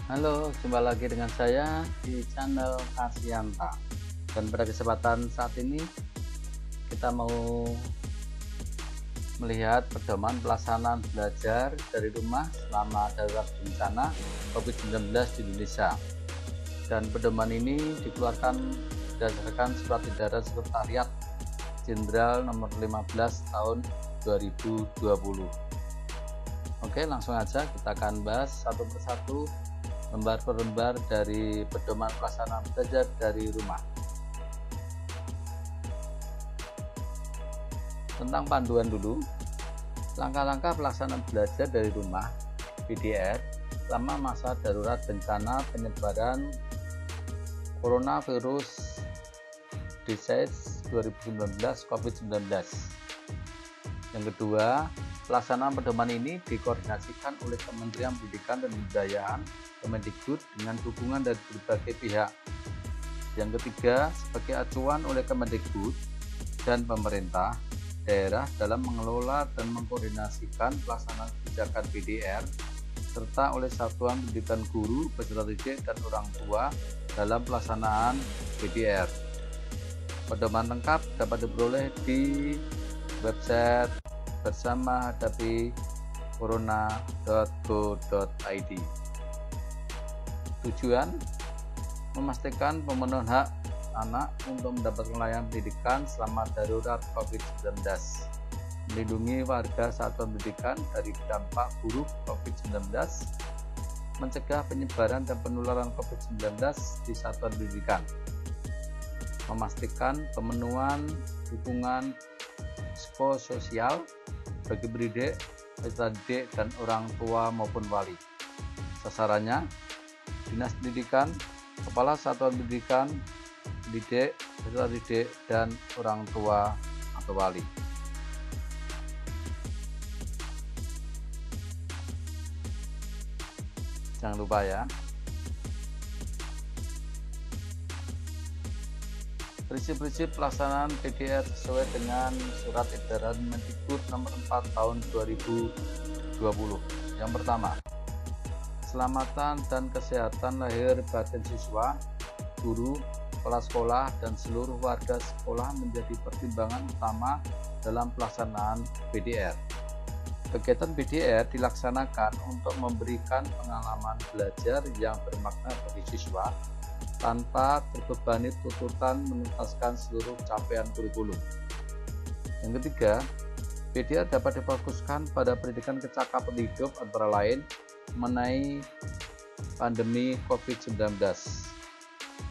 Halo, jumpa lagi dengan saya di channel Kasianta. Dan pada kesempatan saat ini kita mau melihat pedoman pelaksanaan belajar dari rumah selama darurat bencana COVID-19 di Indonesia. Dan pedoman ini dikeluarkan berdasarkan Surat Edaran Sekretariat Jenderal nomor 15 tahun 2020. Oke, langsung aja kita akan bahas satu persatu lembar per lembar dari pedoman pelaksanaan belajar dari rumah. Tentang panduan dulu, langkah-langkah pelaksanaan belajar dari rumah (PDR) selama masa darurat bencana penyebaran coronavirus disease 2019 COVID-19. Yang kedua, pelaksanaan pedoman ini dikoordinasikan oleh Kementerian Pendidikan dan Kebudayaan Kemendikbud dengan dukungan dari berbagai pihak. Yang ketiga, sebagai acuan oleh Kemendikbud dan pemerintah daerah dalam mengelola dan mengkoordinasikan pelaksanaan kebijakan PDR, serta oleh Satuan Pendidikan Guru, peserta didik, dan orang tua dalam pelaksanaan PDR. Pedoman lengkap dapat diperoleh di website bersamahadapicorona.go.id. Tujuan memastikan pemenuhan hak anak untuk mendapatkan layanan pendidikan selama darurat COVID-19, melindungi warga satuan pendidikan dari dampak buruk COVID-19, mencegah penyebaran dan penularan COVID-19 di satuan pendidikan, memastikan pemenuhan dukungan psikososial bagi pendidik, peserta didik, dan orang tua maupun wali. Sasarannya, Dinas Pendidikan, Kepala Satuan Pendidikan, pendidik, peserta didik, dan orang tua atau wali. Jangan lupa ya, prinsip-prinsip pelaksanaan PDR sesuai dengan Surat Edaran Mendikbud nomor 4 tahun 2020. Yang pertama, keselamatan dan kesehatan lahir batin siswa, guru, kepala sekolah, dan seluruh warga sekolah menjadi pertimbangan utama dalam pelaksanaan PDR. Kegiatan PDR dilaksanakan untuk memberikan pengalaman belajar yang bermakna bagi siswa tanpa terbebani tuntutan menuntaskan seluruh capaian kurikulum. Yang ketiga, PDR dapat difokuskan pada pendidikan kecakapan hidup antara lain mengenai pandemi COVID-19.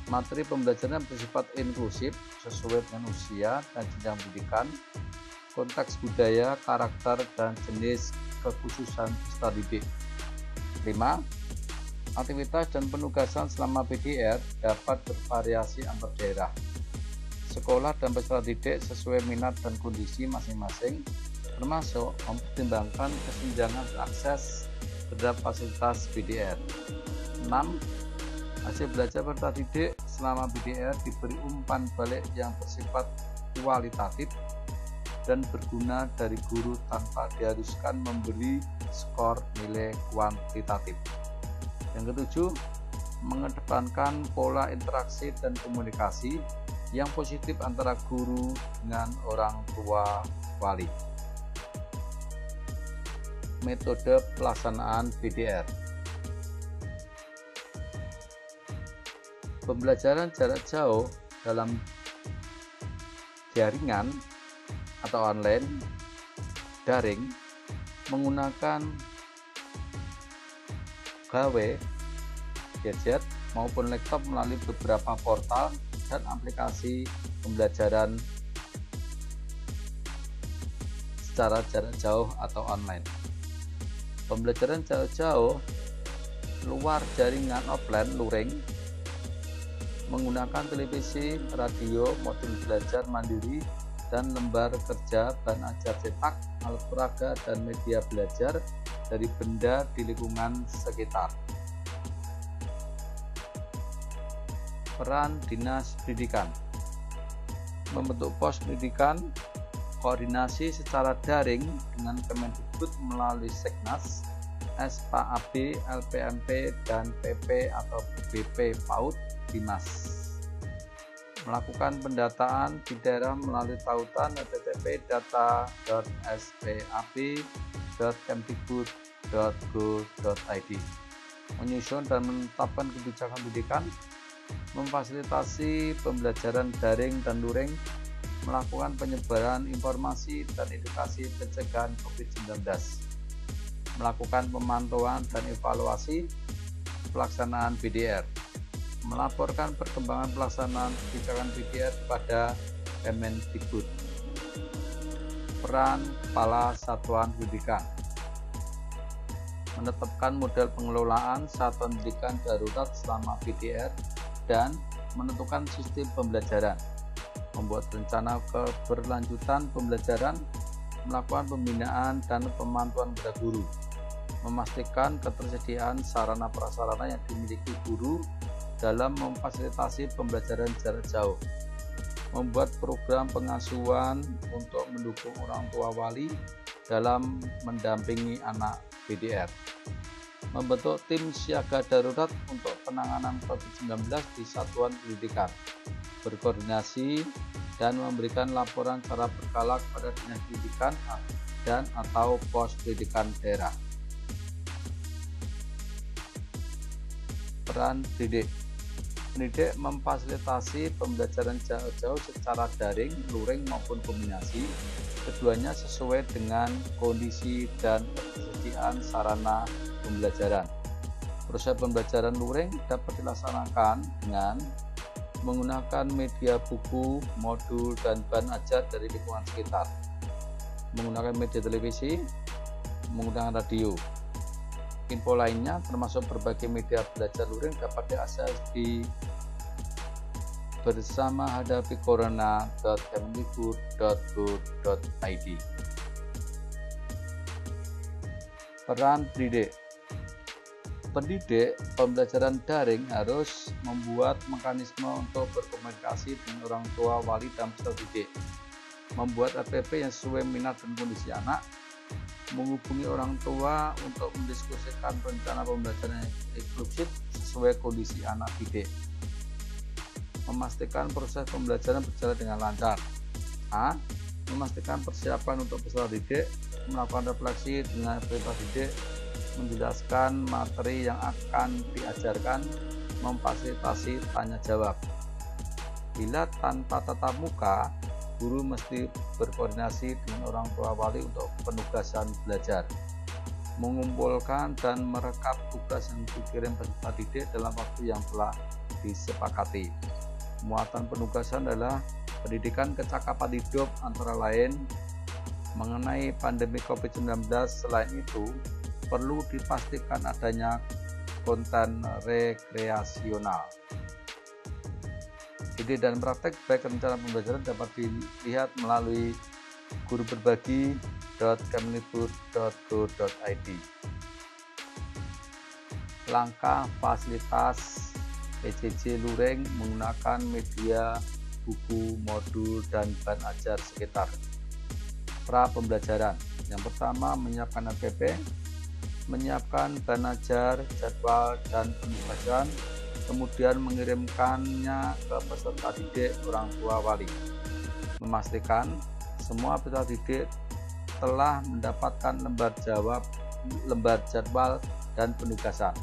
Materi pembelajaran bersifat inklusif sesuai dengan usia dan jenjang pendidikan, konteks budaya, karakter, dan jenis kekhususan peserta didik. 5. Aktivitas dan penugasan selama PDR dapat bervariasi antar daerah. Sekolah dan peserta didik sesuai minat dan kondisi masing-masing, termasuk mempertimbangkan kesenjangan akses terhadap fasilitas PDR. 6. Hasil belajar peserta didik selama PDR diberi umpan balik yang bersifat kualitatif dan berguna dari guru tanpa diharuskan memberi skor nilai kuantitatif. Yang ketujuh, mengedepankan pola interaksi dan komunikasi yang positif antara guru dengan orang tua wali. Metode pelaksanaan PDR. Pembelajaran jarak jauh dalam jaringan atau online daring menggunakan gadget maupun laptop melalui beberapa portal dan aplikasi pembelajaran secara jarak jauh atau online. Pembelajaran jarak jauh luar jaringan offline luring menggunakan televisi, radio, modul belajar mandiri, dan lembar kerja, bahan ajar cetak, alat peraga, dan media belajar dari benda di lingkungan sekitar. Peran Dinas Pendidikan membentuk pos pendidikan, koordinasi secara daring dengan Kemendikbud melalui Seknas, SPAB, LPMP, dan PP atau BP PAUD Dinas. Melakukan pendataan di daerah melalui tautan http://spap.spap.kemdikbud.go.id. Menyusun dan menetapkan kebijakan pendidikan, memfasilitasi pembelajaran daring dan luring, melakukan penyebaran informasi dan edukasi pencegahan COVID-19, melakukan pemantauan dan evaluasi pelaksanaan BDR, melaporkan perkembangan pelaksanaan kebijakan BDR pada Kemendikbud. Peran Kepala Satuan Pendidikan: menetapkan model pengelolaan satuan pendidikan darurat selama BDR dan menentukan sistem pembelajaran, membuat rencana keberlanjutan pembelajaran, melakukan pembinaan dan pemantauan pada guru, memastikan ketersediaan sarana prasarana yang dimiliki guru dalam memfasilitasi pembelajaran jarak jauh, membuat program pengasuhan untuk mendukung orang tua wali dalam mendampingi anak BDR, membentuk tim siaga darurat untuk penanganan COVID-19 di satuan pendidikan, berkoordinasi dan memberikan laporan secara berkala kepada Dinas Pendidikan dan atau pos pendidikan daerah. Peran pendidik: pendidik memfasilitasi pembelajaran jarak jauh secara daring, luring maupun kombinasi, keduanya sesuai dengan kondisi dan ketersediaan sarana pembelajaran. Proses pembelajaran luring dapat dilaksanakan dengan menggunakan media buku, modul, dan bahan ajar dari lingkungan sekitar, menggunakan media televisi, menggunakan radio. Info lainnya termasuk berbagai media belajar luring dapat diakses di bersamahadapicorona.kemdikbud.go.id. Peran pendidik: pendidik pembelajaran daring harus membuat mekanisme untuk berkomunikasi dengan orang tua, wali, dan peserta didik, membuat APP yang sesuai minat dan kondisi anak, menghubungi orang tua untuk mendiskusikan rencana pembelajaran yang inklusif sesuai kondisi anak didik, memastikan proses pembelajaran berjalan dengan lancar. A. Memastikan persiapan untuk peserta didik, melakukan refleksi dengan peserta didik, menjelaskan materi yang akan diajarkan, memfasilitasi tanya jawab. Bila tanpa tatap muka, guru mesti berkoordinasi dengan orang tua wali untuk penugasan belajar, mengumpulkan dan merekap tugas yang dikirim peserta didik dalam waktu yang telah disepakati. Muatan penugasan adalah pendidikan kecakapan hidup antara lain mengenai pandemi COVID-19. Selain itu, perlu dipastikan adanya konten rekreasional. Ide dan praktek baik rencana pembelajaran dapat dilihat melalui guruberbagi.kemdikbud.go.id. Langkah fasilitas PJJ luring menggunakan media, buku, modul, dan bahan ajar sekitar. Pra pembelajaran: yang pertama, menyiapkan APP, menyiapkan bahan ajar, jadwal, dan penugasan, kemudian mengirimkannya ke peserta didik, orang tua, wali. Memastikan semua peserta didik telah mendapatkan lembar jadwal dan penugasan.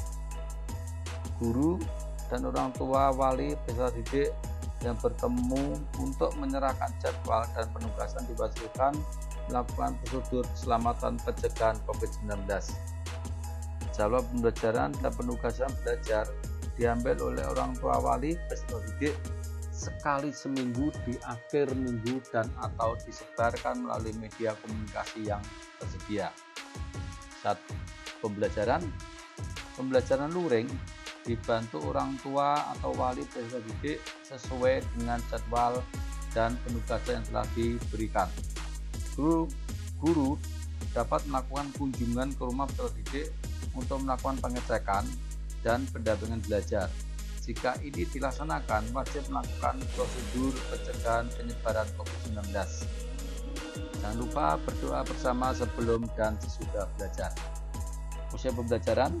Guru dan orang tua, wali, peserta didik yang bertemu untuk menyerahkan jadwal dan penugasan diwajibkan melakukan prosedur keselamatan pencegahan COVID-19. Jadwal pembelajaran dan penugasan belajar diambil oleh orang tua, wali, peserta didik sekali seminggu di akhir minggu dan atau disebarkan melalui media komunikasi yang tersedia. Saat pembelajaran luring dibantu orang tua atau wali peserta didik sesuai dengan jadwal dan penugasan yang telah diberikan. Guru dapat melakukan kunjungan ke rumah peserta didik untuk melakukan pengecekan dan pendampingan belajar. Jika ini dilaksanakan, wajib melakukan prosedur pencegahan penyebaran COVID-19. Jangan lupa berdoa bersama sebelum dan sesudah belajar. Usia pembelajaran.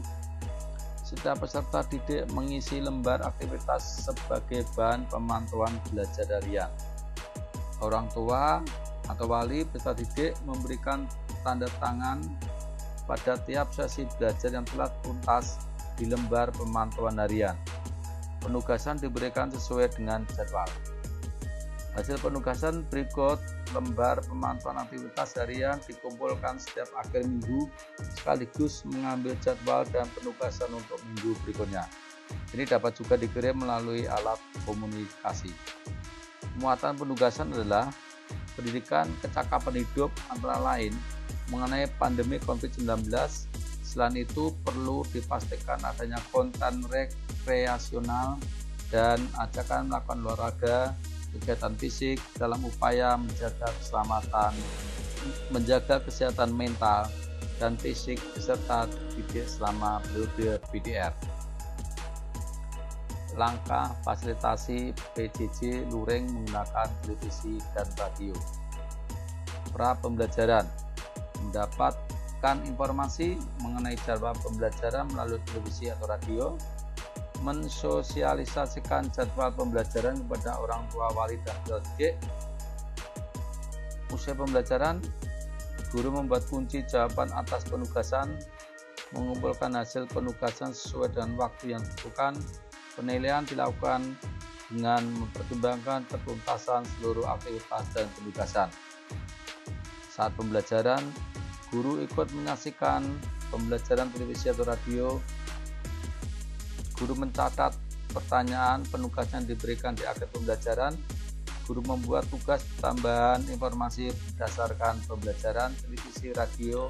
Setiap peserta didik mengisi lembar aktivitas sebagai bahan pemantauan belajar harian. Orang tua atau wali peserta didik memberikan tanda tangan pada tiap sesi belajar yang telah tuntas di lembar pemantauan harian. Penugasan diberikan sesuai dengan jadwal. Hasil penugasan berikut lembar pemantauan aktivitas harian dikumpulkan setiap akhir minggu sekaligus mengambil jadwal dan penugasan untuk minggu berikutnya. Ini dapat juga dikirim melalui alat komunikasi. Muatan penugasan adalah pendidikan kecakapan hidup antara lain mengenai pandemi COVID-19. Selain itu perlu dipastikan adanya konten rekreasional dan ajakan melakukan olahraga, kegiatan fisik dalam upaya menjaga kesehatan mental dan fisik peserta didik selama periode PDR. Langkah fasilitasi PJJ luring menggunakan televisi dan radio. Pra pembelajaran mendapatkan informasi mengenai jadwal pembelajaran melalui televisi atau radio, mensosialisasikan jadwal pembelajaran kepada orang tua, wali, dan peserta didik. Usia pembelajaran, guru membuat kunci jawaban atas penugasan, mengumpulkan hasil penugasan sesuai dengan waktu yang ditentukan. Penilaian dilakukan dengan mempertimbangkan ketuntasan seluruh aktivitas dan penugasan. Saat pembelajaran, guru ikut menyaksikan pembelajaran televisi atau radio. Guru mencatat pertanyaan penugasan diberikan di akhir pembelajaran. Guru membuat tugas tambahan informasi berdasarkan pembelajaran televisi radio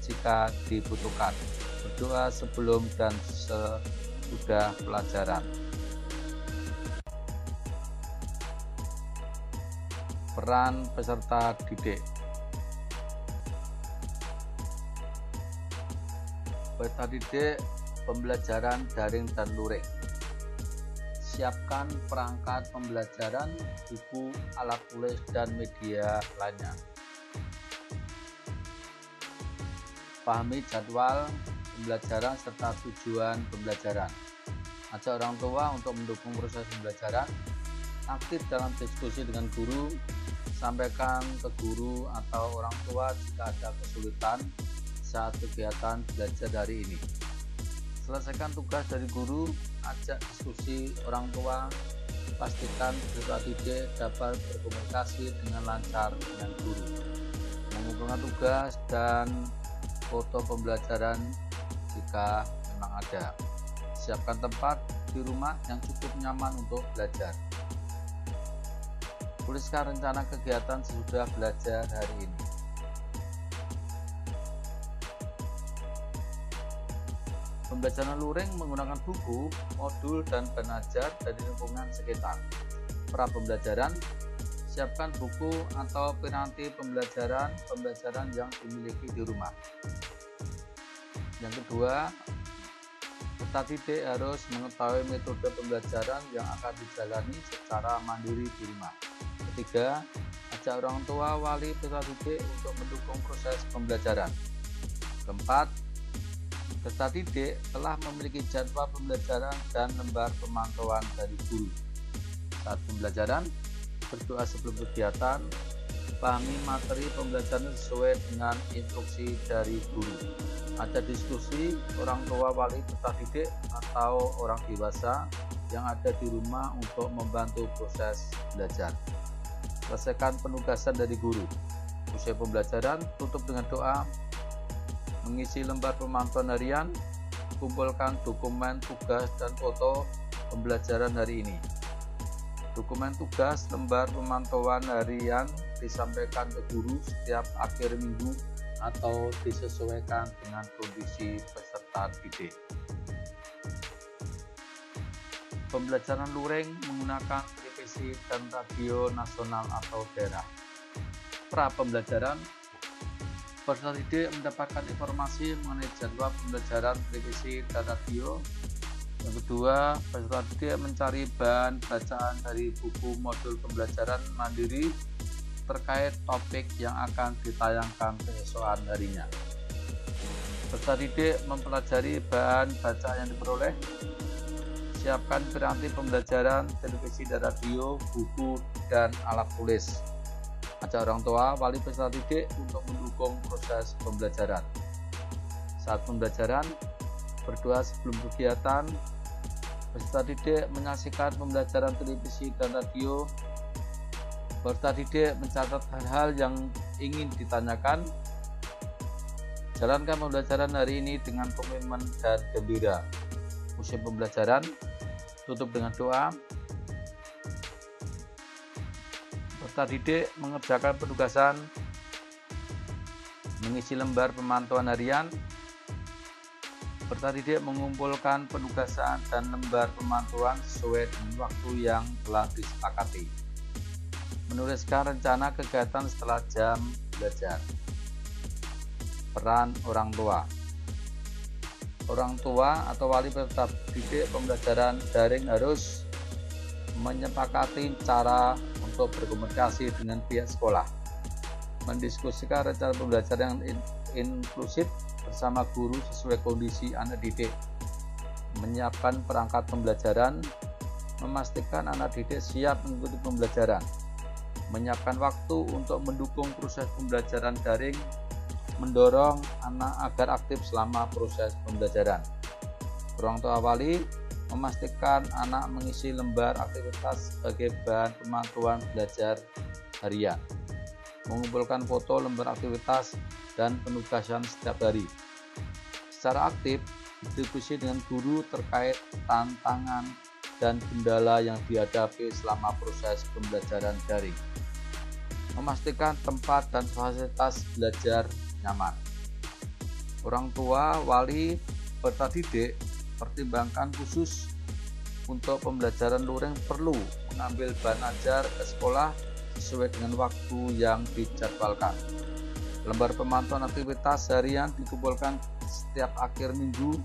jika dibutuhkan. Berdoa sebelum dan sesudah pelajaran. Peran peserta didik. Peserta didik pembelajaran daring dan luring. Siapkan perangkat pembelajaran, buku, alat tulis, dan media lainnya. Pahami jadwal pembelajaran serta tujuan pembelajaran. Ajak orang tua untuk mendukung proses pembelajaran. Aktif dalam diskusi dengan guru. Sampaikan ke guru atau orang tua jika ada kesulitan saat kegiatan belajar hari ini. Selesaikan tugas dari guru, ajak diskusi orang tua, pastikan peserta didik dapat berkomunikasi dengan lancar dengan guru. Mengumpulkan tugas dan foto pembelajaran jika memang ada. Siapkan tempat di rumah yang cukup nyaman untuk belajar. Tuliskan rencana kegiatan sesudah belajar hari ini. Pembelajaran luring menggunakan buku, modul, dan belajar dari lingkungan sekitar. Pra pembelajaran, siapkan buku atau piranti pembelajaran yang dimiliki di rumah. Yang kedua, peserta didik harus mengetahui metode pembelajaran yang akan dijalani secara mandiri di rumah. Ketiga, ajak orang tua, wali, peserta didik untuk mendukung proses pembelajaran. Keempat, peserta didik telah memiliki jadwal pembelajaran dan lembar pemantauan dari guru. Saat pembelajaran, berdoa sebelum kegiatan, pahami materi pembelajaran sesuai dengan instruksi dari guru. Ada diskusi orang tua, wali, peserta didik, atau orang dewasa yang ada di rumah untuk membantu proses belajar. Selesaikan penugasan dari guru. Usai pembelajaran, tutup dengan doa. Mengisi lembar pemantauan harian, kumpulkan dokumen tugas dan foto pembelajaran hari ini. Dokumen tugas lembar pemantauan harian disampaikan ke guru setiap akhir minggu atau disesuaikan dengan kondisi peserta didik. Pembelajaran luring menggunakan televisi dan radio nasional atau daerah. Pra pembelajaran, peserta didik mendapatkan informasi mengenai jadwal pembelajaran televisi dan radio. Yang kedua, peserta didik mencari bahan bacaan dari buku modul pembelajaran mandiri terkait topik yang akan ditayangkan keesokan harinya. Peserta didik mempelajari bahan baca yang diperoleh. Siapkan piranti pembelajaran, televisi dan radio, buku, dan alat tulis. Ajak orang tua, wali peserta didik untuk mendukung proses pembelajaran. Saat pembelajaran, berdoa sebelum kegiatan. Peserta didik menyaksikan pembelajaran televisi dan radio. Peserta didik mencatat hal-hal yang ingin ditanyakan. Jalankan pembelajaran hari ini dengan komitmen dan gembira. Usai pembelajaran, tutup dengan doa. Peserta didik mengerjakan penugasan, mengisi lembar pemantauan harian. Peserta didik mengumpulkan penugasan dan lembar pemantauan sesuai dengan waktu yang telah disepakati. Menuliskan rencana kegiatan setelah jam belajar. Peran orang tua. Orang tua atau wali peserta didik pembelajaran daring harus menyepakati cara untuk berkomunikasi dengan pihak sekolah, mendiskusikan rencana pembelajaran yang inklusif bersama guru sesuai kondisi anak didik, menyiapkan perangkat pembelajaran, memastikan anak didik siap mengikuti pembelajaran, menyiapkan waktu untuk mendukung proses pembelajaran daring, mendorong anak agar aktif selama proses pembelajaran. Orang tua wali memastikan anak mengisi lembar aktivitas sebagai bahan pemantauan belajar harian, mengumpulkan foto lembar aktivitas dan penugasan setiap hari. Secara aktif berdiskusi dengan guru terkait tantangan dan kendala yang dihadapi selama proses pembelajaran daring. Memastikan tempat dan fasilitas belajar nyaman. Orang tua, wali, peserta didik pertimbangkan khusus untuk pembelajaran luring perlu mengambil bahan ajar ke sekolah sesuai dengan waktu yang dijadwalkan. Lembar pemantauan aktivitas harian dikumpulkan setiap akhir minggu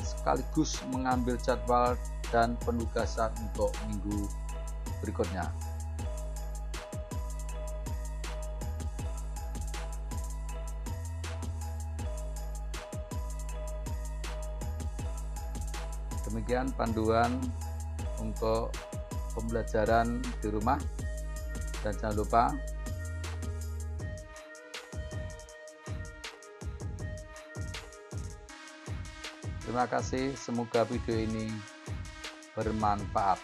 sekaligus mengambil jadwal dan penugasan untuk minggu berikutnya. Demikian panduan untuk pembelajaran di rumah, dan jangan lupa terima kasih, semoga video ini bermanfaat.